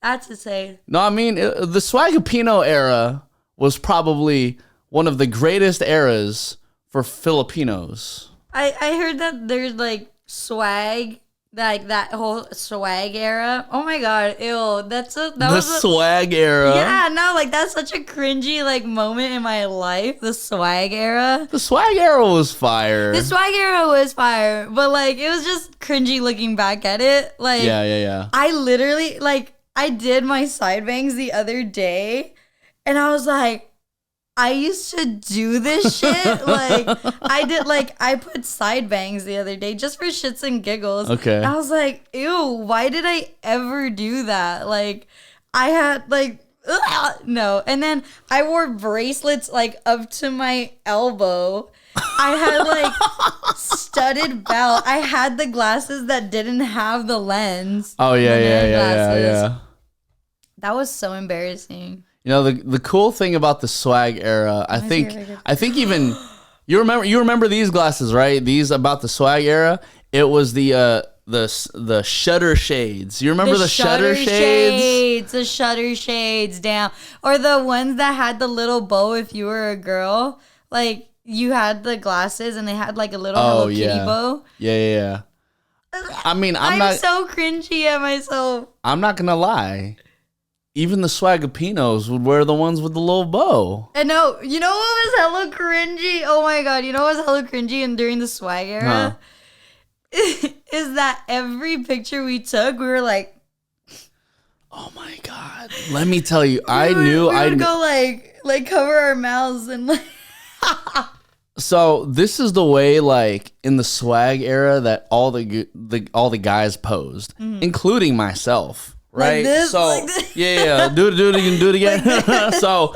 Speaker 2: That's insane.
Speaker 1: No, I mean, the swagapino era was probably one of the greatest eras for Filipinos.
Speaker 2: I heard that there's like swag, like that whole swag era. Oh my god, ew. The
Speaker 1: swag era.
Speaker 2: Yeah, no, like that's such a cringy like moment in my life. The swag era.
Speaker 1: The swag era was fire.
Speaker 2: The swag era was fire, but like it was just cringy looking back at it. Like
Speaker 1: yeah.
Speaker 2: I literally like I did my side bangs the other day, and I was like, I used to do this shit. Like, I put side bangs the other day just for shits and giggles.
Speaker 1: Okay.
Speaker 2: I was like, ew, why did I ever do that? Like, I had, like, ugh, no. And then I wore bracelets, like, up to my elbow. I had, like, studded belt. I had the glasses that didn't have the lens.
Speaker 1: Oh, yeah.
Speaker 2: That was so embarrassing.
Speaker 1: You know, the cool thing about the swag era, I think even you remember these glasses, right? These about the swag era. It was the shutter shades. You remember the shutter shades?
Speaker 2: The shutter shades, damn. Or the ones that had the little bow if you were a girl. Like you had the glasses and they had like a little Hello Kitty bow.
Speaker 1: Yeah. I mean,
Speaker 2: I'm so cringy at myself.
Speaker 1: I'm not gonna lie. Even the swagapinos would wear the ones with the little bow.
Speaker 2: And no, you know what was hella cringy? Oh my god, you know what was hella cringy and during the swag era? Is that every picture we took, we were like,
Speaker 1: oh my god. Let me tell you,
Speaker 2: we would go like cover our mouths and like
Speaker 1: So this is the way, like in the swag era, that all the guys posed, including myself. Right,
Speaker 2: like this,
Speaker 1: so
Speaker 2: like this.
Speaker 1: yeah, do it again. so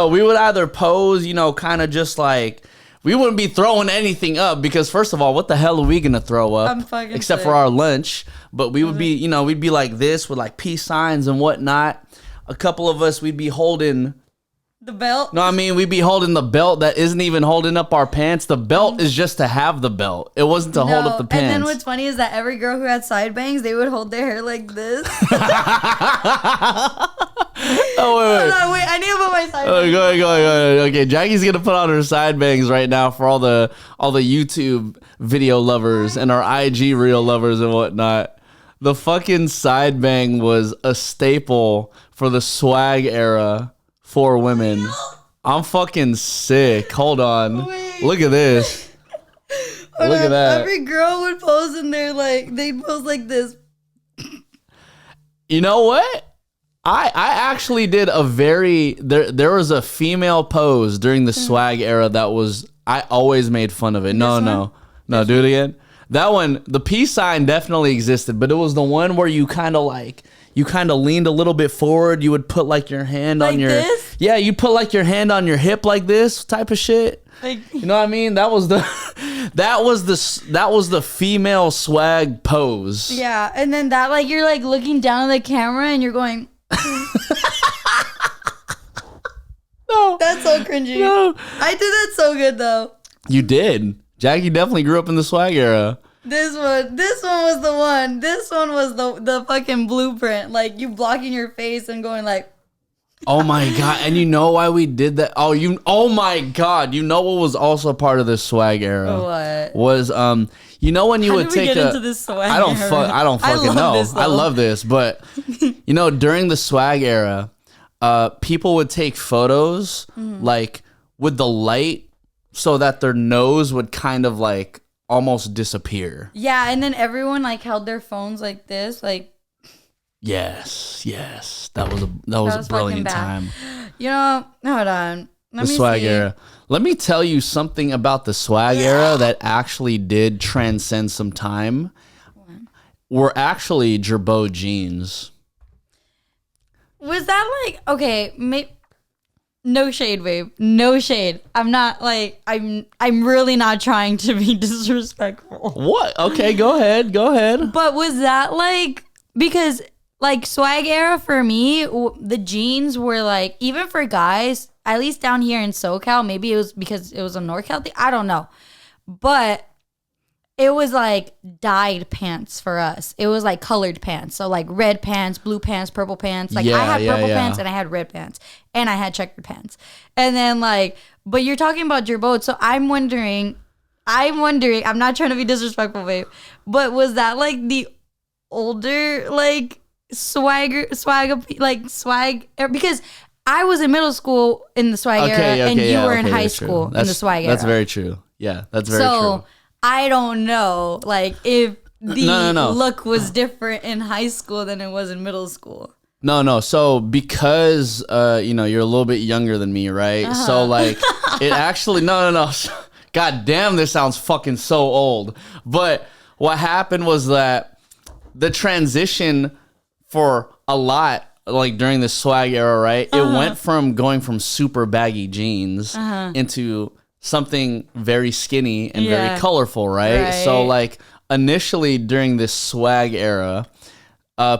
Speaker 1: we would either pose, you know, kind of just like we wouldn't be throwing anything up because first of all, what the hell are we gonna throw up?
Speaker 2: I'm fucking
Speaker 1: except
Speaker 2: sick.
Speaker 1: for our lunch. But we would be, you know, we'd be like this with like peace signs and whatnot. A couple of us, we'd be holding
Speaker 2: the belt.
Speaker 1: No, I mean, we'd be holding the belt that isn't even holding up our pants. The belt is just to have the belt. It wasn't to hold up the pants.
Speaker 2: And then what's funny is that every girl who had side bangs, they would hold their hair like this.
Speaker 1: Oh, wait.
Speaker 2: Hold on, wait, I need to put my side bangs.
Speaker 1: Go ahead. Okay, Jackie's gonna put on her side bangs right now for all the YouTube video lovers and our IG reel lovers and whatnot. The fucking side bang was a staple for the swag era. For women. I'm fucking sick. Hold on.
Speaker 2: Wait.
Speaker 1: Look at this. Look at that.
Speaker 2: Every girl would pose and they'd pose like this.
Speaker 1: You know what? I actually did a there was a female pose during the swag era that was, I always made fun of it. No, do it again. That one, the peace sign definitely existed, but it was the one where you kind of leaned a little bit forward. You would put like your hand
Speaker 2: like
Speaker 1: on your
Speaker 2: this?
Speaker 1: Yeah, you put like your hand on your hip like this type of shit.
Speaker 2: Like,
Speaker 1: you know what I mean? That was the female swag pose.
Speaker 2: yeah, and then that like you're like looking down at the camera and you're going
Speaker 1: No.
Speaker 2: That's so cringy.
Speaker 1: No.
Speaker 2: I did that so good though.
Speaker 1: You did. Jackie definitely grew up in the swag era.
Speaker 2: This one was the one. This one was the fucking blueprint. Like you blocking your face and going like,
Speaker 1: oh my god! And you know why we did that? Oh my god! You know what was also part of the swag era?
Speaker 2: What
Speaker 1: was you know when you would take
Speaker 2: into this swag
Speaker 1: I don't fucking know. I love this, but you know during the swag era, people would take photos like with the light so that their nose would kind of like almost disappear.
Speaker 2: Yeah, and then everyone like held their phones like this, like.
Speaker 1: Yes. That was a brilliant time.
Speaker 2: You know, hold on.
Speaker 1: The swag era. Let me tell you something about the swag era that actually did transcend some time. Were actually Gerbeau jeans.
Speaker 2: Was that like okay? No shade, babe. No shade. I'm not like I'm really not trying to be disrespectful.
Speaker 1: What? Okay, go ahead. Go ahead.
Speaker 2: But was that like because like swag era for me, the jeans were like even for guys, at least down here in SoCal, maybe it was because it was a NorCal thing. I don't know. But it was like dyed pants for us. It was like colored pants. So like red pants, blue pants, purple pants. Like I had purple pants and I had red pants and I had checkered pants. And then like, but you're talking about your boat. So I'm wondering, I'm not trying to be disrespectful, babe, but was that like the older like swag, because I was in middle school in the swag era and you were in high school in the swag era.
Speaker 1: That's very true. Yeah, that's very true.
Speaker 2: I don't know, like, if the look was different in high school than it was in middle school.
Speaker 1: No. So because, you're a little bit younger than me, right? Uh-huh. So, like, it actually, no. God damn, this sounds fucking so old. But what happened was that the transition for a lot, like, during the swag era, right? It went from going from super baggy jeans into something very skinny and very colorful, right? So like initially during this swag era,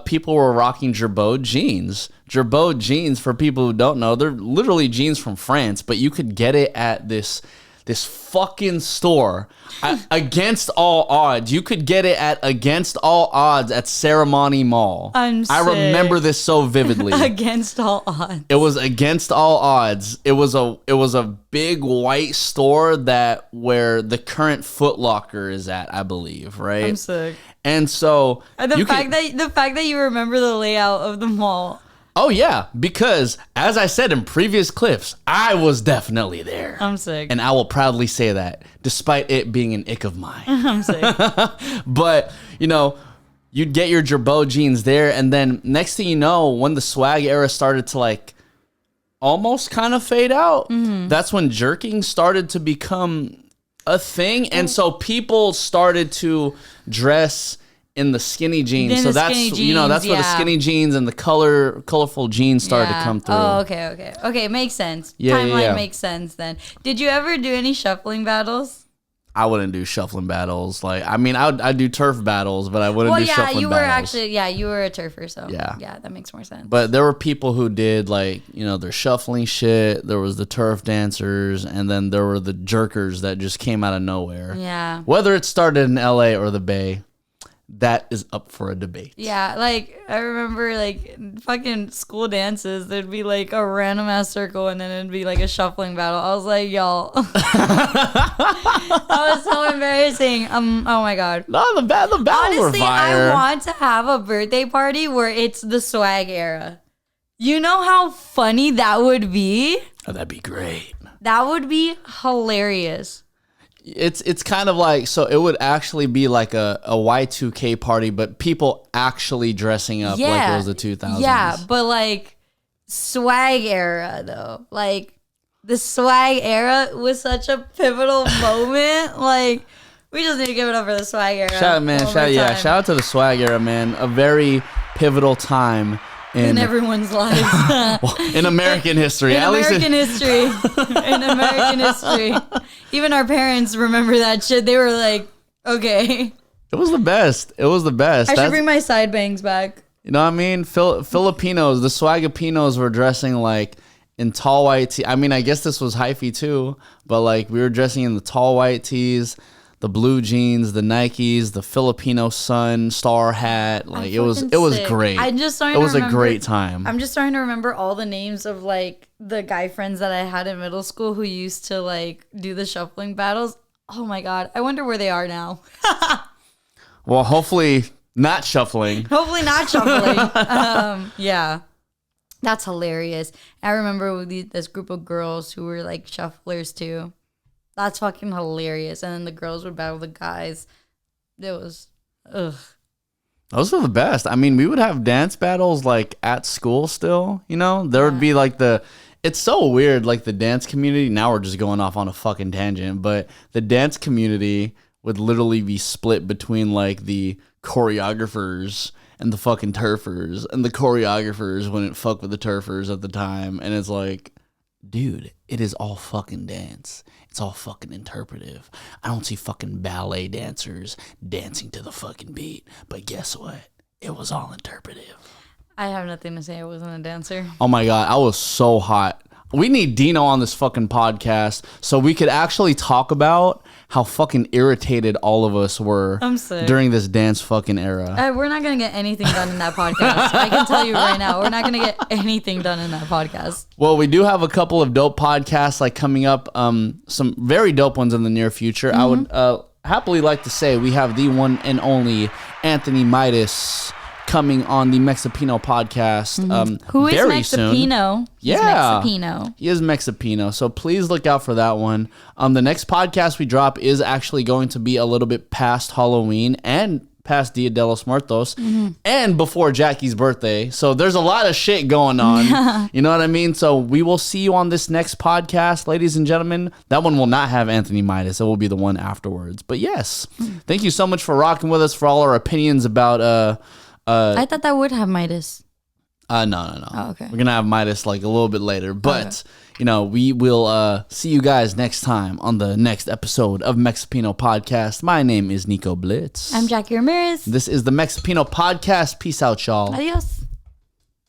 Speaker 1: people were rocking Girbaud jeans. Girbaud jeans, for people who don't know, they're literally jeans from France, but you could get it at this fucking store against all odds. You could get it at against all odds at Ceremony Mall. I remember this so vividly.
Speaker 2: Against all odds.
Speaker 1: It was against all odds. It was a big white store where the current Foot Locker is at, I believe, right?
Speaker 2: I'm sick.
Speaker 1: And so
Speaker 2: the fact that you remember the layout of the mall.
Speaker 1: Oh, yeah, because as I said in previous clips, I was definitely there.
Speaker 2: I'm sick.
Speaker 1: And I will proudly say that, despite it being an ick of mine.
Speaker 2: I'm sick.
Speaker 1: But, you'd get your Girbaud jeans there, and then next thing you know, when the swag era started to, like, almost kind of fade out, that's when jerking started to become a thing. And so people started to dress in the skinny jeans. So that's that's where the skinny jeans and the colorful jeans started to come through.
Speaker 2: Oh, okay, makes sense. Timeline makes sense then. Did you ever do any shuffling battles?
Speaker 1: I wouldn't do shuffling battles. Like, I mean, I'd do turf battles, but I wouldn't do shuffling battles.
Speaker 2: You were a turfer, so yeah, that makes more sense.
Speaker 1: But there were people who did, like, their shuffling shit. There was the turf dancers, and then there were the jerkers that just came out of nowhere.
Speaker 2: Yeah.
Speaker 1: Whether it started in LA or the Bay, that is up for a debate.
Speaker 2: Yeah, like, I remember, like, fucking school dances, there'd be, like, a random ass circle, and then it'd be, like, a shuffling battle. I was like, y'all. That was so embarrassing. Oh, my God.
Speaker 1: No, the battles were fire.
Speaker 2: I want to have a birthday party where it's the swag era. You know how funny that would be?
Speaker 1: Oh, that'd be great.
Speaker 2: That would be hilarious.
Speaker 1: It's kind of like, so it would actually be like a Y2K party, but people actually dressing up like it was the 2000s.
Speaker 2: Yeah, but like swag era though. Like the swag era was such a pivotal moment. Like, we just need to give it up for the swag era.
Speaker 1: Shout out to the swag era, man. A very pivotal time in
Speaker 2: everyone's lives.
Speaker 1: In American history.
Speaker 2: In American history. Even our parents remember that shit. They were like, okay.
Speaker 1: It was the best.
Speaker 2: I should bring my side bangs back.
Speaker 1: You know what I mean? Filipinos, the Swagapinos were dressing like in tall white tees. I mean, I guess this was hyphy too, but like we were dressing in the tall white tees, the blue jeans, the Nikes, the Filipino sun star hat. Like it was great. It was a great time.
Speaker 2: I'm just starting to remember all the names of like the guy friends that I had in middle school who used to like do the shuffling battles. Oh my God. I wonder where they are now.
Speaker 1: Well, hopefully not shuffling.
Speaker 2: Yeah. That's hilarious. I remember with this group of girls who were like shufflers too. That's fucking hilarious. And then the girls would battle the guys. It was, ugh.
Speaker 1: Those are the best. I mean, we would have dance battles like at school still, There would be like it's so weird, like the dance community. Now we're just going off on a fucking tangent, but the dance community would literally be split between like the choreographers and the fucking turfers, and the choreographers wouldn't fuck with the turfers at the time. And it's like, dude, it is all fucking dance. It's all fucking interpretive. I don't see fucking ballet dancers dancing to the fucking beat. But guess what? It was all interpretive.
Speaker 2: I have nothing to say. I wasn't a dancer.
Speaker 1: Oh my God, I was so hot. We need Dino on this fucking podcast so we could actually talk about how fucking irritated all of us were during this dance fucking era.
Speaker 2: We're not going to get anything done in that podcast. I can tell you right now, we're not going to get anything done in that podcast.
Speaker 1: Well, we do have a couple of dope podcasts like coming up, some very dope ones in the near future. I would happily like to say we have the one and only Anthony Midas coming on the Mexipino podcast
Speaker 2: Who is
Speaker 1: very
Speaker 2: Mexipino?
Speaker 1: soon. Yeah.
Speaker 2: He's Mexipino.
Speaker 1: He is Mexipino. So please look out for that one. The next podcast we drop is actually going to be a little bit past Halloween and past Dia de los Muertos and before Jackie's birthday. So there's a lot of shit going on. You know what I mean? So we will see you on this next podcast, ladies and gentlemen. That one will not have Anthony Midas. It will be the one afterwards. But yes, thank you so much for rocking with us, for all our opinions about...
Speaker 2: I thought that would have Midas.
Speaker 1: No.
Speaker 2: Oh, okay.
Speaker 1: We're going to have Midas like a little bit later. But, you know, we will see you guys next time on the next episode of Mexipino Podcast. My name is Nico Blitz.
Speaker 2: I'm Jackie Ramirez.
Speaker 1: This is the Mexipino Podcast. Peace out, y'all.
Speaker 2: Adios.